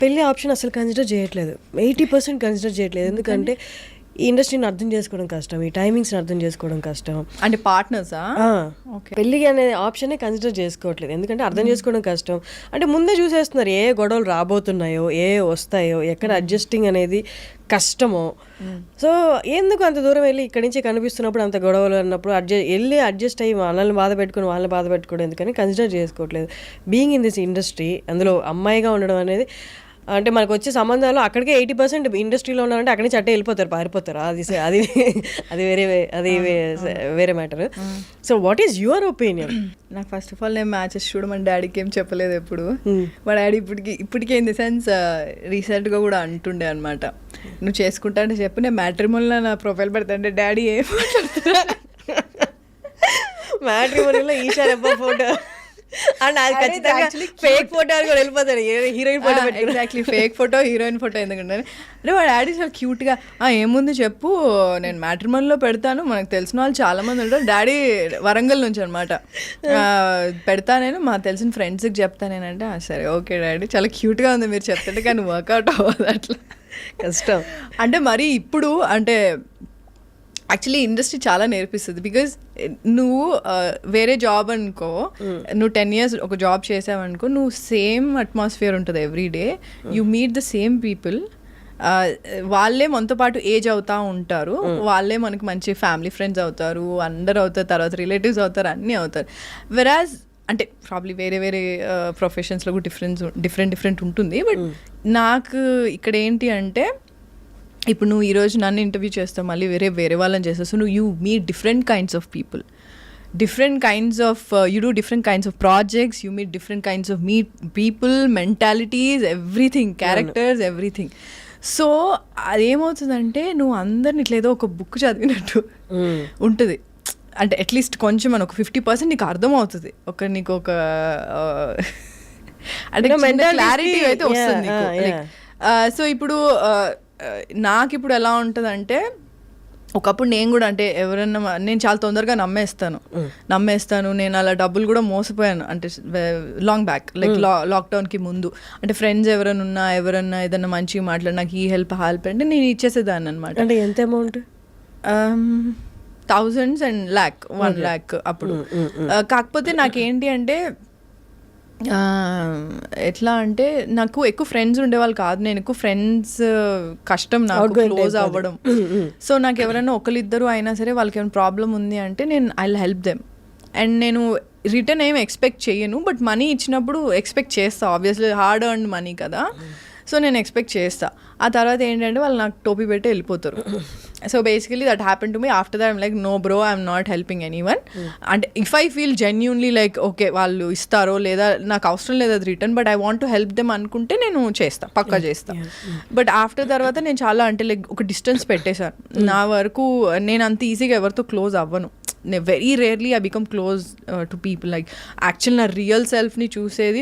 పెళ్లి ఆప్షన్ అసలు కన్సిడర్ చేయట్లేదు, 80% కన్సిడర్ చేయట్లేదు. ఎందుకంటే ఈ ఇండస్ట్రీని అర్థం చేసుకోవడం కష్టం, ఈ టైమింగ్స్ని అర్థం చేసుకోవడం కష్టం. అంటే పార్ట్నర్సా? పెళ్ళి అనే ఆప్షనే కన్సిడర్ చేసుకోవట్లేదు, ఎందుకంటే అర్థం చేసుకోవడం కష్టం. అంటే ముందే చూసేస్తున్నారు ఏ గొడవలు రాబోతున్నాయో, ఏ వస్తాయో, ఎక్కడ అడ్జస్టింగ్ అనేది కష్టమో. సో ఎందుకు అంత దూరం వెళ్ళి ఇక్కడి నుంచి కనిపిస్తున్నప్పుడు అంత గొడవలు అన్నప్పుడు అడ్జస్ట్ అయ్యి వాళ్ళని బాధ పెట్టుకుని వాళ్ళని బాధ పెట్టుకోవడం ఎందుకని కన్సిడర్ చేసుకోవట్లేదు. బీయింగ్ ఇన్ దిస్ ఇండస్ట్రీ, అందులో అమ్మాయిగా ఉండడం అనేది, అంటే మనకు వచ్చే సంబంధాలు అక్కడికే 80% ఇండస్ట్రీలో ఉన్నారంటే అక్కడి నుంచి అట్టే వెళ్ళిపోతారు, పారిపోతారు. అది వేరే matter. So what is your opinion? నాకు ఫస్ట్ ఆఫ్ ఆల్ నేను మ్యాచెస్ చూడమని డాడీకి ఏం చెప్పలేదు ఎప్పుడు. మా డాడీ ఇప్పటికే ఇన్ ది సెన్స్ రీసెంట్గా కూడా అంటుండే అనమాట, నువ్వు చేసుకుంటా అంటే చెప్పు, నేను మ్యాట్రిమోనీలో నా ప్రొఫైల్ పెడతా అంటే డాడీ ఏం మ్యాట్రిమోనీలో ఈషా రెబ్బా ఫోటో అండ్ అది ఖచ్చితంగా ఫేక్ ఫోటో అని కూడా వెళ్ళిపోతారు, heroine photo. Exactly fake photo, heroine photo. ఎందుకంటే అంటే మా డాడీ చాలా క్యూట్గా ఏముంది చెప్పు, నేను మ్యాట్రిమోనీలో పెడతాను, మనకు తెలిసిన వాళ్ళు చాలా మంది ఉంటారు. డాడీ వరంగల్ నుంచి అనమాట, పెడతా నేను, మా తెలిసిన ఫ్రెండ్స్కి చెప్తా నేనంటే సరే ఓకే డాడీ, చాలా క్యూట్గా ఉంది మీరు చెప్తుంటే, కానీ వర్కౌట్ అవ్వదు, అట్లా కష్టం. అంటే మరి ఇప్పుడు అంటే యాక్చువల్లీ ఇండస్ట్రీ చాలా నేర్పిస్తుంది. బికాజ్ నువ్వు వేరే జాబ్ అనుకో, నువ్వు 10 years ఒక జాబ్ చేసావనుకో, నువ్వు సేమ్ అట్మాస్ఫియర్ ఉంటుంది every day, you meet the same people, వాళ్ళే మనతో పాటు ఏజ్ అవుతూ ఉంటారు, వాళ్ళే మనకి మంచి ఫ్యామిలీ ఫ్రెండ్స్ అవుతారు, అందరు అవుతారు, తర్వాత రిలేటివ్స్ అవుతారు, అన్నీ అవుతారు. వెరాజ్ అంటే ప్రాబ్లీ వేరే వేరే ప్రొఫెషన్స్లో కూడా డిఫరెంట్ ఉంటుంది. బట్ నాకు ఇక్కడ ఏంటి అంటే, ఇప్పుడు నువ్వు ఈరోజు నన్ను ఇంటర్వ్యూ చేస్తావు, మళ్ళీ వేరే వాళ్ళని చేస్తావు. సో నువ్వు you meet different kinds of people, you do different kinds of projects, you meet different kinds of people, mentalities, everything, characters, everything. So అదేమవుతుందంటే నువ్వు అందరిని ఇట్లేదో ఒక బుక్ చదివినట్టు ఉంటుంది. అంటే అట్లీస్ట్ కొంచెం మన ఒక 50% నీకు అర్థమవుతుంది, నీకు ఒక అంటే క్లారిటీ అయితే వస్తుంది నీకు. సో ఇప్పుడు నాకు ఇప్పుడు ఎలా ఉంటుందంటే, ఒకప్పుడు నేను కూడా అంటే ఎవరన్నా, నేను చాలా తొందరగా నమ్మేస్తాను. నేను అలా డబ్బులు కూడా మోసపోయాను, అంటే లాంగ్ బ్యాక్, లైక్ లాక్డౌన్కి ముందు. అంటే ఫ్రెండ్స్ ఎవరైనా ఏదన్నా మంచిగా మాట్లాడి నాకు ఈ హెల్ప్ అంటే నేను ఇచ్చేసేదాన్ని అనమాట. అంటే ఎంత అమౌంట్? thousands and $1 lakh అప్పుడు. కాకపోతే నాకేంటి అంటే ఎట్లా అంటే, నాకు ఎక్కువ ఫ్రెండ్స్ ఉండేవాళ్ళు కాదు, నేను ఎక్కువ ఫ్రెండ్స్ కష్టం నాకు క్లోజ్ అవ్వడం. సో నాకు ఎవరైనా ఒకరిద్దరు అయినా సరే వాళ్ళకి ఏమైనా ప్రాబ్లం ఉంది అంటే నేను I will help them. And నేను రిటర్న్ ఏం ఎక్స్పెక్ట్ చేయను, బట్ మనీ ఇచ్చినప్పుడు ఎక్స్పెక్ట్ చేస్తా, ఆబ్వియస్లీ హార్డ్ ఎర్న్డ్ మనీ కదా. సో నేను ఎక్స్పెక్ట్ చేస్తా. ఆ తర్వాత ఏంటంటే వాళ్ళు నాకు టోపీ పెట్టి వెళ్ళిపోతారు. So basically that happen to me. After that I'm like, no bro, I'm not helping anyone. అంటే if I feel genuinely like okay వాళ్ళు ఇస్తారో లేదా నాకు అవసరం లేదు అది return, but I want to help them అనుకుంటే నేను పక్కా చేస్తా. బట్ ఆఫ్టర్ తర్వాత నేను చాలా అంటే లైక్ ఒక డిస్టెన్స్ పెట్టేశాను. నా వరకు నేను అంత ఈజీగా ఎవరితో క్లోజ్ అవ్వను. Very rarely I become close to people. Like actual నా రియల్ సెల్ఫ్ని చూసేది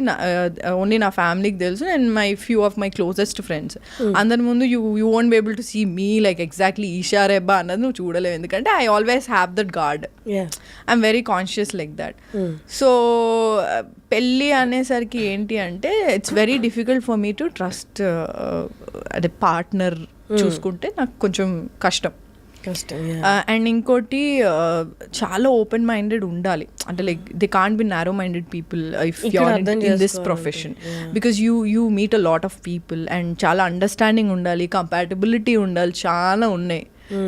ఓన్లీ నా ఫ్యామిలీకి తెలుసు and few of my closest friends. అందరి ముందు you won't be able to see me like exactly Eesha Rebba అన్నది నువ్వు చూడలేవు, ఎందుకంటే I always have that guard. I'm very conscious like that. So పెళ్ళి అనేసరికి ఏంటి అంటే it's very difficult for me to trust అదే పార్ట్నర్ చూసుకుంటే నాకు కొంచెం కష్టం. అండ్ ఇంకోటి చాలా ఓపెన్ మైండెడ్ ఉండాలి. అంటే like they can't be narrow minded people if you are in this profession, because you meet a lot of people and చాలా అండర్స్టాండింగ్ ఉండాలి, కంపాటబిలిటీ ఉండాలి, చాలా ఉన్నాయి.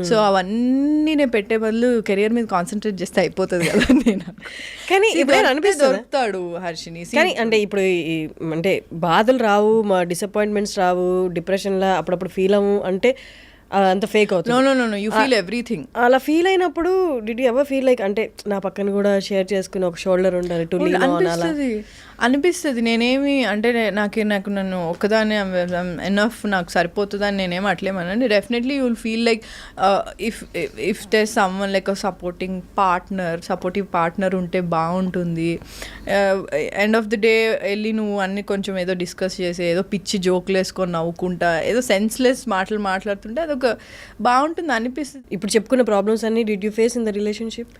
సో అవన్నీ నేను పెట్టే బదులు కెరియర్ మీద కాన్సన్ట్రేట్ చేస్తే అయిపోతుంది కదా. నేను కానీ ఇప్పుడు దొరుకుతాడు హర్షిని. కానీ అంటే ఇప్పుడు అంటే బాధలు రావు, మా డిసప్పాయింట్మెంట్స్ రావు, డిప్రెషన్లా అప్పుడప్పుడు ఫీల్ అవ్వు అంటే అంత ఫేక్ అవుతుంది. No you feel everything. అలా ఫీల్ అయినప్పుడు did you ever feel like అంటే నా పక్కన కూడా షేర్ చేసుకుని ఒక షోల్డర్ ఉండాలి టు లీన్ ఆన్ అనిపిస్తుంది. నేనేమి అంటే నాకు నన్ను ఒక్కదాన్ని ఎనఫ్ నాకు సరిపోతుందని నేనేమి అట్లేమనండి. Definitely you will feel like if there someone like a supportive partner ఉంటే బాగుంటుంది. ఎండ్ ఆఫ్ ది డే వెళ్ళి నువ్వు అన్ని కొంచెం ఏదో డిస్కస్ చేసి ఏదో పిచ్చి జోకులు వేసుకొని నవ్వుకుంటా ఏదో సెన్స్లెస్ మాటలు మాట్లాడుతుంటే అదొక బాగుంటుంది అనిపిస్తుంది. ఇప్పుడు చెప్పుకున్న ప్రాబ్లమ్స్ అన్ని did you face in the relationship?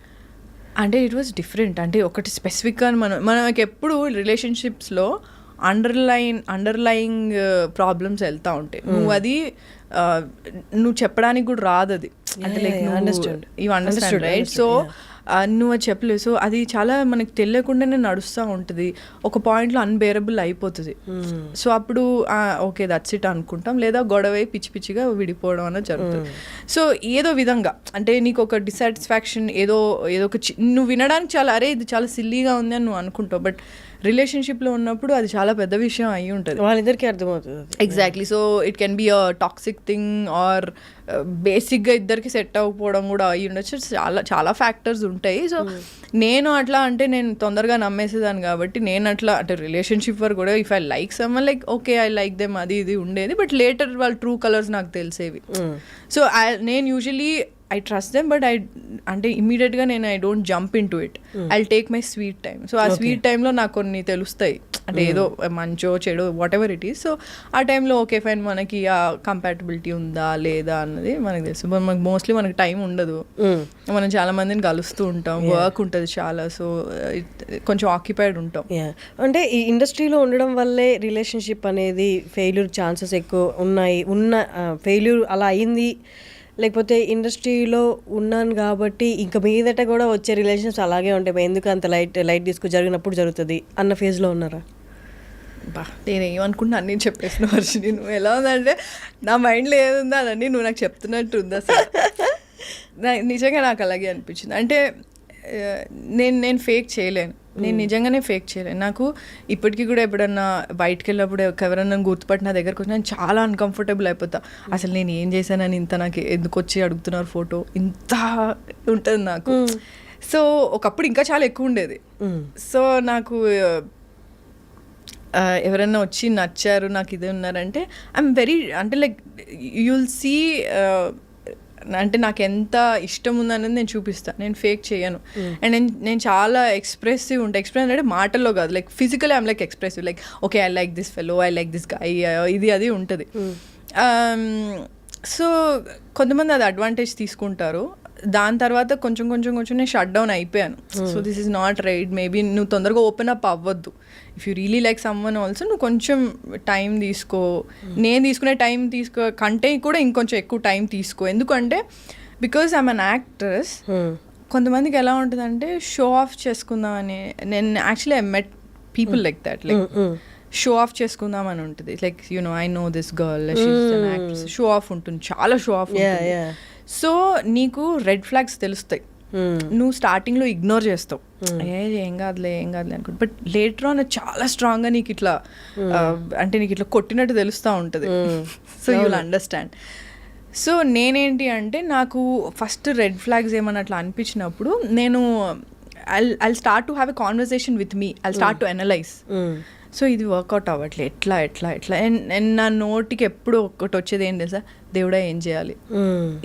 అంటే ఇట్ వాజ్ డిఫరెంట్. అంటే ఒకటి స్పెసిఫిక్గా మనకి ఎప్పుడు రిలేషన్షిప్స్లో అండర్లయింగ్ ప్రాబ్లమ్స్ వెళ్తూ ఉంటాయి. నువ్వు అది నువ్వు చెప్పడానికి కూడా రాదు అది, అంటే like you understand right. So నువ్వు అది చెప్పలేవు. సో అది చాలా మనకు తెలియకుండానే నడుస్తూ ఉంటుంది, ఒక పాయింట్లో అన్బేరబుల్ అయిపోతుంది. సో అప్పుడు ఓకే దట్స్ ఇట్ అనుకుంటాం, లేదా గొడవ పిచ్చి పిచ్చిగా విడిపోవడం అనేది జరుగుతుంది. సో ఏదో విధంగా అంటే నీకు ఒక డిసాటిస్ఫాక్షన్ ఏదో ఒక నువ్వు వినడానికి చాలా అరే ఇది చాలా సిల్లీగా ఉంది అని నువ్వు అనుకుంటావు, బట్ రిలేషన్షిప్లో ఉన్నప్పుడు అది చాలా పెద్ద విషయం అయి ఉంటుంది, వాళ్ళిద్దరికి అర్థమవుతుంది. Exactly. So it can be a toxic thing or బేసిక్గా ఇద్దరికి సెట్ అవ్వకపోవడం కూడా అయ్యి ఉండొచ్చు. చాలా చాలా ఫ్యాక్టర్స్ ఉంటాయి. సో నేను అట్లా అంటే నేను తొందరగా నమ్మేసేదాన్ని కాబట్టి నేను అట్లా అంటే రిలేషన్షిప్ వరకు కూడా if I like someone like okay I like them అది ఇది ఉండేది, బట్ లేటర్ వాళ్ళ ట్రూ కలర్స్ నాకు తెలిసేవి. సో నేను usually I trust them, but అంటే ఇమీడియట్గా నేను I don't jump in to it, I take my sweet time. So ఆ స్వీట్ టైంలో నాకు కొన్ని తెలుస్తాయి, అంటే ఏదో మంచో చెడు what ever it is. So ఆ టైంలో ఓకే ఫైన్ మనకి ఆ కంపాటబిలిటీ ఉందా లేదా అన్నది మనకు తెలుసు. మనకు మోస్ట్లీ మనకి టైం ఉండదు, మనం చాలా మందిని కలుస్తూ ఉంటాం, వర్క్ ఉంటుంది చాలా, సో కొంచెం ఆక్యుపైడ్ ఉంటాం. అంటే ఈ ఇండస్ట్రీలో ఉండడం వల్లే రిలేషన్షిప్ అనేది ఫెయిల్యూర్ ఛాన్సెస్ ఎక్కువ ఉన్నాయి, ఫెయిల్యూర్ అలా అయింది, లేకపోతే ఇండస్ట్రీలో ఉన్నాను కాబట్టి ఇంకా మీదట కూడా వచ్చే రిలేషన్స్ అలాగే ఉంటాయి, ఎందుకు అంత లైట్ తీసుకు జరిగినప్పుడు జరుగుతుంది అన్న ఫేజ్లో ఉన్నారా? బా నేను ఏమనుకుంటున్నా అన్నీ చెప్పేసిన వర్షిని, నువ్వు ఎలా ఉందంటే నా మైండ్లో ఏదుందో అదన్నీ నువ్వు నాకు చెప్తున్నట్టు ఉంది అసలు. నిజంగా నాకు అలాగే అనిపించింది. అంటే నేను ఫేక్ చేయలేను, నేను నిజంగానే ఫేక్ చేయలేను. నాకు ఇప్పటికీ కూడా ఎప్పుడన్నా బయటకు వెళ్ళినప్పుడు ఎవరన్నా గుర్తుపట్టి నా దగ్గరకు వచ్చి నేను చాలా అన్కంఫర్టబుల్ అయిపోతా. అసలు నేను ఏం చేశానని ఇంత నాకు ఎందుకు వచ్చి అడుగుతున్నారు ఫోటో, ఇంత ఉంటుంది నాకు. సో ఒకప్పుడు ఇంకా చాలా ఎక్కువ ఉండేది. సో నాకు ఎవరన్నా వచ్చి నచ్చారు నాకు ఇదే ఉన్నారంటే ఐఎమ్ వెరీ అంటే లైక్ యుల్ సీ అంటే నాకు ఎంత ఇష్టం ఉందనేది నేను చూపిస్తాను, నేను ఫేక్ చేయను. అండ్ నేను చాలా ఎక్స్ప్రెసివ్ ఉంటాను. ఎక్స్ప్రెస్ అంటే మాటల్లో కాదు, like physically I'm like expressive, like okay I like this fellow, I like this guy, ఇది అది ఉంటుంది. సో కొంతమంది అది అడ్వాంటేజ్ తీసుకుంటారు. దాని తర్వాత కొంచెం నేను షట్ డౌన్ అయిపోయాను. So this is not right, maybe నువ్వు తొందరగా ఓపెన్ అప్ అవ్వద్దు. If you really like someone also నువ్వు కొంచెం టైం తీసుకో. నేను తీసుకునే టైం తీసుకో కంటే కూడా ఇంకొంచెం ఎక్కువ టైం తీసుకో. ఎందుకంటే బికాజ్ ఐఎమ్ అన్ యాక్ట్రెస్, కొంతమందికి ఎలా ఉంటుందంటే షో ఆఫ్ చేసుకుందామని. నేను actually I met people like that, like show off చేసుకుందాం అని ఉంటుంది. Like you know I know this girl, she's an actress, show off ఉంటుంది, చాలా షో ఆఫ్ ఉంటుంది. సో నీకు రెడ్ ఫ్లాగ్స్ తెలుస్తాయి, నువ్వు స్టార్టింగ్లో ఇగ్నోర్ చేస్తావు, ఏం కాదులే అనుకుంటా. బట్ లేటర్ ఆన్ చాలా స్ట్రాంగ్గా నీకు ఇట్లా అంటే నీకు ఇట్లా కొట్టినట్టు తెలుస్తూ ఉంటుంది. So you will understand. So నేనేంటి అంటే నాకు ఫస్ట్ రెడ్ ఫ్లాగ్స్ ఏమన్నా అట్లా అనిపించినప్పుడు నేను I'll start to have a conversation with me. I'll start to analyze. So ఇది వర్కౌట్ అవ్వట్లే, ఎట్లా నా నోటికి ఎప్పుడు ఒకటి వచ్చేది ఏంటి తెలుసా, దేవుడా ఏం చేయాలి.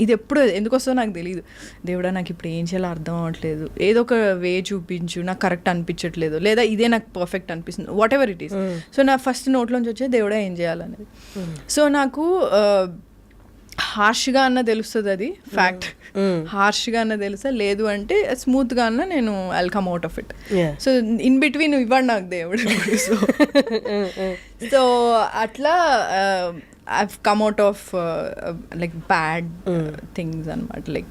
ఇది ఎప్పుడు ఎందుకు వస్తుందో నాకు తెలియదు. దేవుడా నాకు ఇప్పుడు ఏం చేయాలో అర్థం అవ్వట్లేదు, ఏదో ఒక వే చూపించు, నాకు కరెక్ట్ అనిపించట్లేదు, లేదా ఇదే నాకు పర్ఫెక్ట్ అనిపిస్తుంది, what ever it is. So నా ఫస్ట్ నోట్లోంచి వచ్చేది దేవుడా ఏం చేయాలనేది. సో నాకు హార్ష్గా అన్న తెలుస్తుంది, అది ఫ్యాక్ట్. హార్ష్గా అన్న తెలుసా, లేదు అంటే స్మూత్గా అన్న నేను I'll come out of it. So in between ఇవ్వండి నాకు దేవుడు. సో అట్లా I've come out of like bad things అనమాట. లైక్